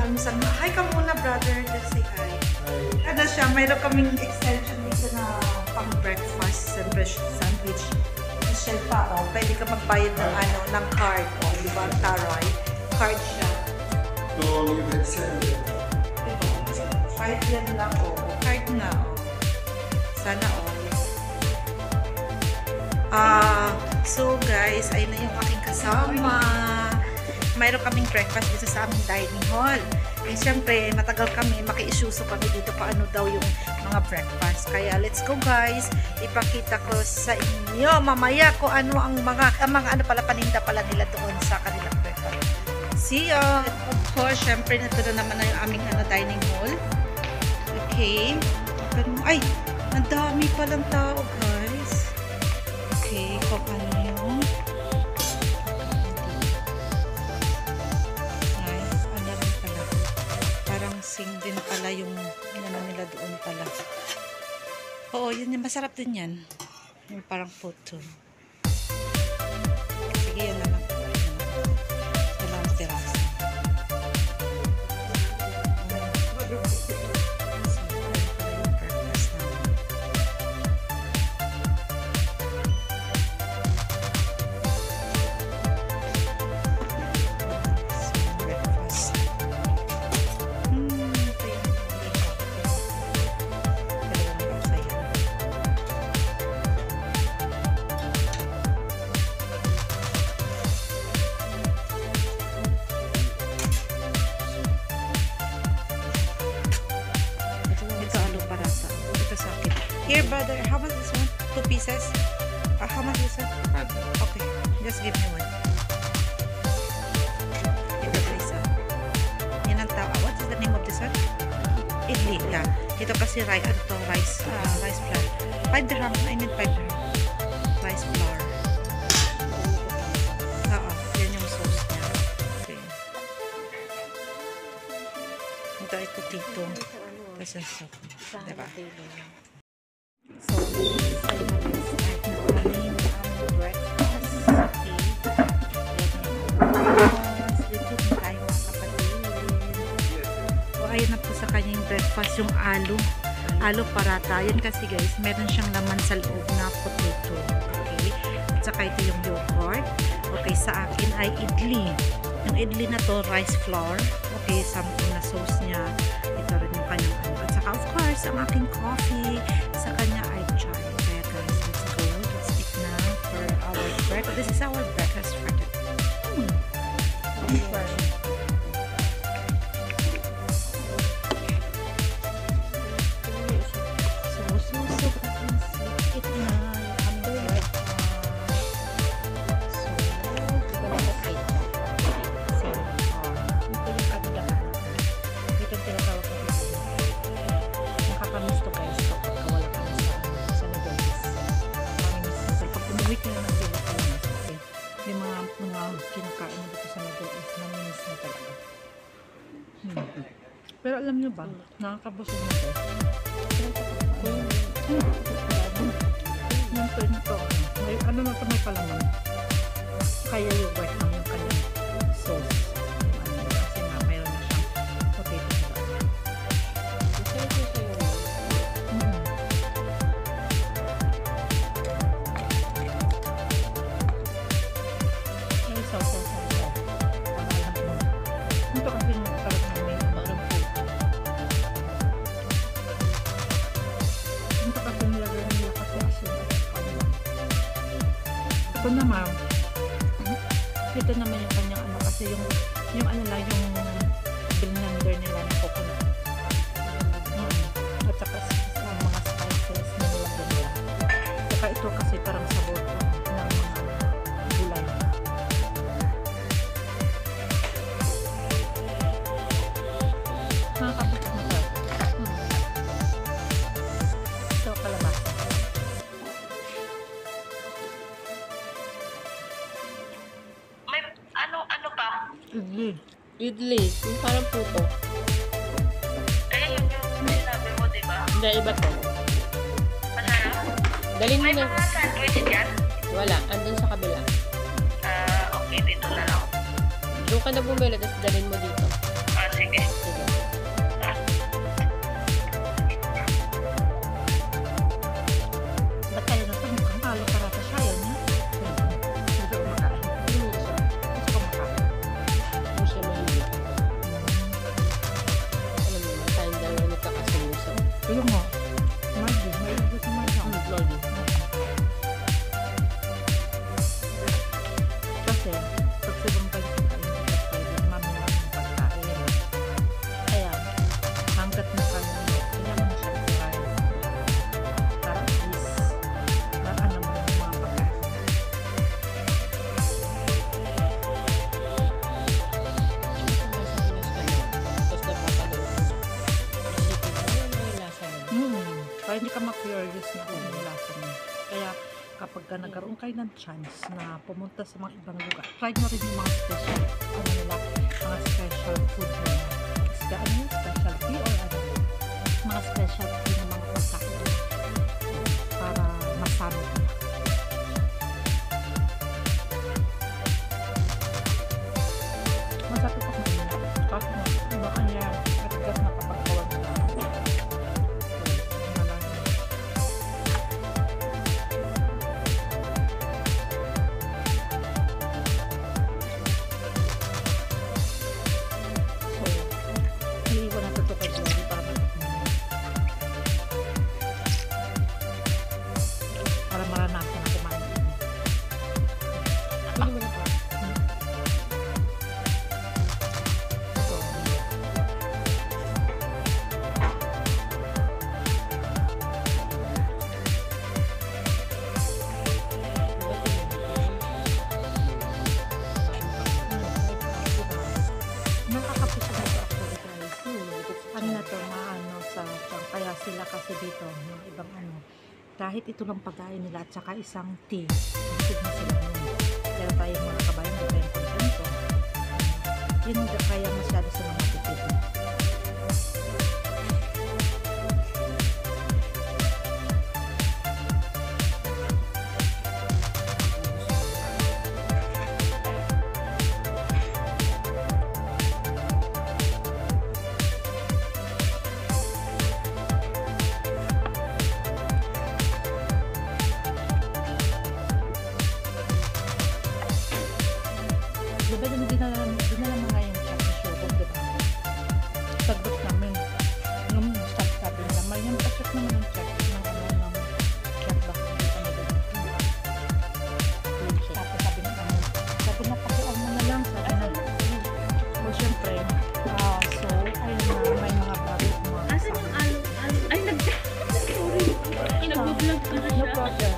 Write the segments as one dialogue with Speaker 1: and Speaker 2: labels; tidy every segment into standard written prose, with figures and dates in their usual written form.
Speaker 1: almusal. Hi ka muna, brother. Just say hi. Ano siya, mayroon kaming extension dito na pang breakfast sandwich. Shell pa, oh. Pwede ka magbayad ng ano, ng card. Oh, di ba? Taray. Card siya.
Speaker 2: No, leave it send.
Speaker 1: Card yan lang, oh. Card na, oh. Sana all. So guys, ayun na yung aking kasama. Mayroon kaming breakfast dito sa aming dining hall. Eh, siyempre, matagal kami, maki-isuso kami dito paano daw yung mga breakfast. Kaya, let's go guys. Ipakita ko sa inyo mamaya kung ano ang mga ano pala, paninda pala nila doon sa kanilang breakfast. See ya! Of course, siyempre, ito na naman na yung aming dining hall. Okay. Ay! Ang dami palang tao, guys. Okay, kung ano yung sing din pala yung inano nila doon pala. Oo, yun yung masarap din yan. Yung parang photo. Sige, yan naman. Dalawang terasa. Here, brother, how much is one? 2 pieces? How much is it? Okay, just give me one. Ito pa isa. Yan ang tao. What is the name of this one? Idli, yeah. Ito kasi rice flour. 5 dirham. I need 5 dirham. Rice flour. Oo, yan yung sauce niya. Okay. Ito ay kutito. Tapos yung soup. Diba? So, ay mag-start na kami ng breakfast. Okay. Dito na tayo mga kapatid. So, ayun na po sa kanyang breakfast yung alo parata. Yan kasi guys, meron siyang laman sa loob na potato. Okay. At saka ito yung yogurt. Okay, sa akin ay idli. Yung idli na to, rice flour. Okay, something na sauce niya. Ito rin yung kanyang ano. At saka of course, ang aking coffee. Sa kanya ay chai. Kaya guys, let's go. Let's eat na for our breakfast. This is our breakfast for the kinakain na dito sa Middle East, maminis na talaga. Pero alam nyo ba, nakakabusog na ito. Yung turn ito, ano na ito, may palaman. Kaya yung white lang yung kanyang sauce. Kasi nga, mayroon na siyang potato sa loob. Ito kasi yung sarap na may parang food. Ito kasi nilagay nila kasi asin at kanila. Ito naman, ito naman yung kanyang ano kasi yung ano lang yung blender nila na coconut. At saka mga spices na nilagay nila. Saka ito kasi parang sabor ng mga gulay. Nakakabot mo ba? So, kalabasa.
Speaker 3: May ano pa?
Speaker 4: Idli. Yung parang puto.
Speaker 3: Ayun yung sinabi mo, diba?
Speaker 4: Hindi, iba to.
Speaker 3: Masarap?
Speaker 4: Dalhin mo
Speaker 3: May
Speaker 4: na.
Speaker 3: mga sandwich dyan?
Speaker 4: Wala. Andun sa kabila.
Speaker 3: Okay, dito na lang.
Speaker 4: Doon ka na bumili, tapos dalhin mo dito.
Speaker 3: Sige.
Speaker 1: Ayun nga. Margie. May ubos si Margie.
Speaker 4: Lodi.
Speaker 1: Kasi, pag sobrang balik ka, hindi ka pwede mamaya ng pagkain. Kaya, hanggat na kaya mo siya pagkain. Para at least, ano mo yung mga pagkain. Kaya hindi ka ma-curious na kung yung lasa mo. Kaya, kapag ka nagkaroon kayo ng chance na pumunta sa mga ibang lugar, try nyo rin yung mga special, mga special food nila. Specialty or mga specialty ng mga pagkain para masarap ka. Masarap ako na kasi baka niya katigas na kapag kawag na para maranasan na kumain.
Speaker 4: Pili mo na po.
Speaker 1: So, nakakapos na ito actually guys. Ano na to, maano sa tiyan. Kaya sila kasi dito, yung ibang kahit ito lang pagkain nila at saka isang tea, busog na sila nun. Pero tayo mga kabayan, di tayo kontento. Yun kaya masyado sila matipid. Diba yung dinala mo nga yung check na showroom, diba? Sagot namin. Nung sabi nila, may yung pa-check naman yung check ng check box. Tapos sabi na pakial mo na lang. Sabi na, o syempre, so, ayun na, may mga bagay mga
Speaker 3: Asan yung alo? Ay, sorry. Nag-vlog ko na
Speaker 1: no
Speaker 3: siya.
Speaker 1: problem.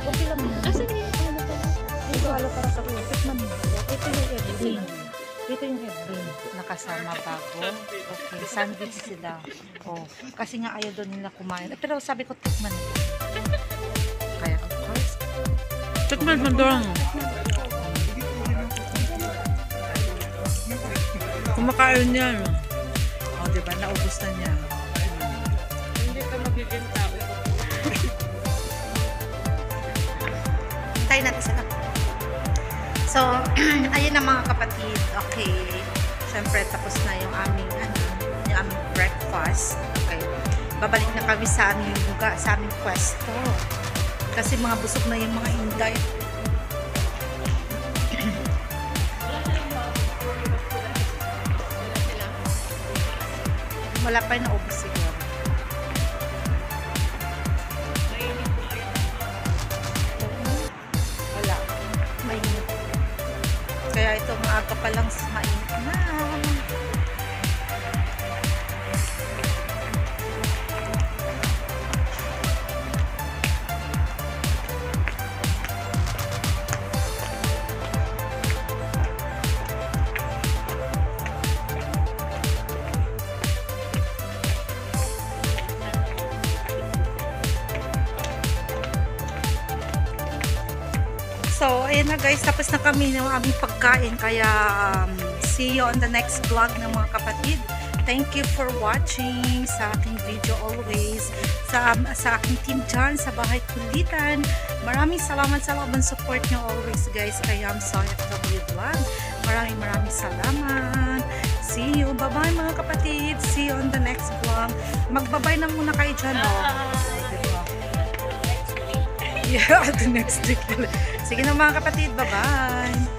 Speaker 1: Okay lang yun.
Speaker 3: Asan yung alo pala?
Speaker 1: Ito alo para sa kuya. Tikman mo. Ito yung Edwin. Ito yung Edwin. Nakasama bago. Okay. Sandwich sila. Oh. Kasi nga ayaw doon nila kumain. Pero sabi ko, tikman mo. Kaya of course.
Speaker 4: Tikman mo doon. Kumakain yan.
Speaker 1: Oh, diba? Naubos na niya.
Speaker 4: Hindi ka magiging tao.
Speaker 1: Tayo natin sila. So, ayun na mga kapatid. Okay. Siyempre, tapos na yung aming breakfast. Okay. Babalik na kami sa aming lugar, sa aming pwesto. Kasi mga busog na yung mga inday. Wala pa yung naubos siguro. Wala. Mainit. Kaya ito maaga pa lang mainit na. So, ayun na guys, tapos na kami ng aming pagkain. Kaya, see you on the next vlog ng mga kapatid. Thank you for watching sa aking video always. Sa aking team dyan, sa Bahay Kulitan. Maraming salamat sa love and support nyo always guys. Kaya sa FW Vlog. Maraming salamat. See you. Bye-bye mga kapatid. See you on the next vlog. Magbabay na muna kayo dyan. Yeah, the next week. Sige na mga kapatid, bye-bye!